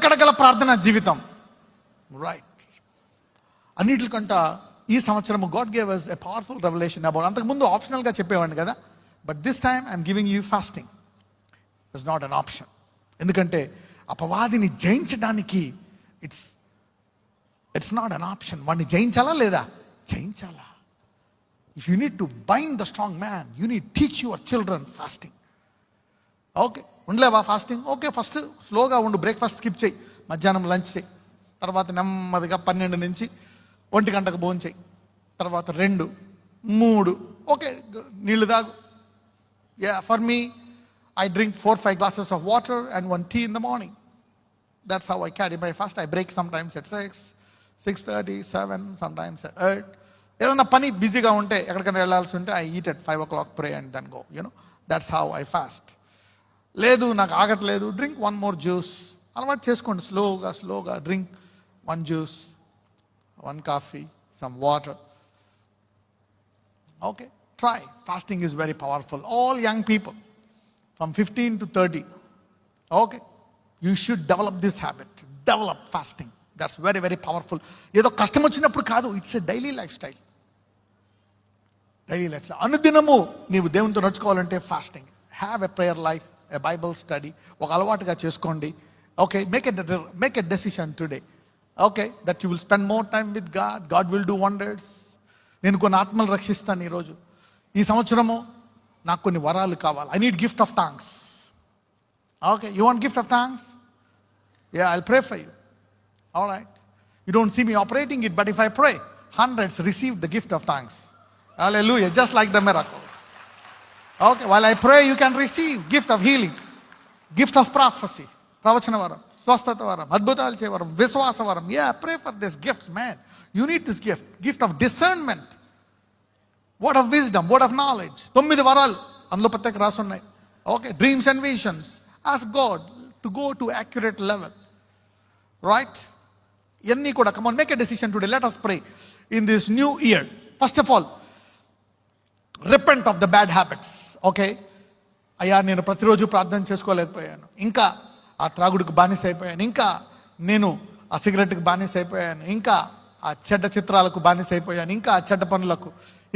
ఎక్కడ గల ప్రార్థన జీవితం. రైట్. అన్నిటికంట ఈ సంవత్సరం God gave us a powerful revelation about, అంతకుముందు ఆప్షనల్గా చెప్పేవాడిని కదా, but this time I'm giving you fasting. It's not an option. ఎందుకంటే అపవాదిని జయించడానికి ఇట్స్ నాట్ అన్ ఆప్షన్. వాడిని జయించాలా లేదా? జయించాలా. If you need to bind the strong man, you need teach your children fasting. Okay, ఉండలేవా ఫాస్టింగ్? ఓకే, ఫస్ట్ స్లోగా ఉండు, బ్రేక్ఫాస్ట్ స్కిప్ చేయి, మధ్యాహ్నం లంచ్ చేయి, తర్వాత నెమ్మదిగా 12 నుంచి 1 గంటకు భోజనం చేయి, తర్వాత 2, 3 ఓకే నీళ్ళు తాగు. For me I drink 4-5 glasses of water and 1 tea in the morning. That's how I carry my fast. I break sometimes at 6, 6:30, 7, sometimes at 8. ఏదన్నా పని బిజీగా ఉంటే, ఎక్కడికైనా వెళ్ళాల్సి ఉంటే I eat at 5 o'clock, pray and then go. That's how I fast. లేదు నాకు ఆగట్లేదు, డ్రింక్ 1 more జ్యూస్. అలవాటు చేసుకోండి. స్లోగా drink 1 juice, 1 coffee, some water. Okay, try. Fasting is very powerful. All young people from 15 to 30, okay, you should develop this habit. Develop fasting. That's very, very powerful. ఏదో కష్టం వచ్చినప్పుడు కాదు, it's a daily lifestyle. Daily life అనుదినము నీవు దేవునితో నడుచుకోవాలంటే fasting. Have a prayer life, a Bible study ఒక అలవాటుగా చేసుకోండి. Okay, make a decision today, okay, that you will spend more time with God. God will do wonders. నేను కొన్ని ఆత్మలు రక్షిస్తాను ఈరోజు. ఈ సంవత్సరము నాకు కొన్ని వరాలు కావాలి. I need gift of tongues. Okay, you want gift of tongues? Yeah, I'll pray for you. All right, you don't see me operating it, but if I pray, hundreds receive the gift of tongues. Hallelujah, just like the miracles. Okay, while I pray, you can receive gift of healing, gift of prophecy, pravachana varam, swasthata varam, adbhutalu che varam, viswasa varam. Yeah, pray for this gift, man. You need this gift of discernment, word of wisdom, word of knowledge. 9 వరాలు అందులో ప్రత్యేక రాసి ఉన్నాయి. Okay, dreams and visions. Ask God to go to accurate level. Right, ఇవన్నీ కూడా come on, make a decision today. Let us pray in this new year. First of all, repent of the bad habits. Okay, అయ్యా నేను ప్రతిరోజు ప్రార్థన చేసుకోలేకపోయాను, ఇంకా ఆ త్రాగుడికి బానిస అయిపోయాను, ఇంకా నేను ఆ సిగరెట్కి బానిస అయిపోయాను, ఇంకా ఆ చెడ్డ చిత్రాలకు బానిస అయిపోయాను, ఇంకా ఆ చెడ్డ పనులకు,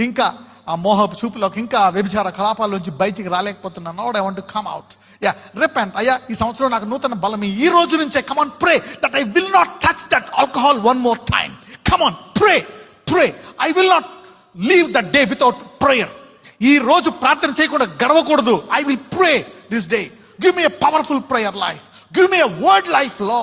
ఇంకా ఆ మోహపు చూపులకు, ఇంకా ఆ వ్యభిచార కలాపాల నుంచి బయటికి రాలేకపోతున్నాను. Now I want to come out. Yeah, repent. అయ్యా ఈ సంవత్సరం నాకు నూతన బలం ఈ రోజు నుంచే. Come on, pray that I will not touch that alcohol one more time. Come on, pray. I will not leave that day without prayer. ఈ రోజు ప్రార్థన చేయకుండా గడవకూడదు. I will pray this day. Give me a powerful prayer life. Give me a word life, lord.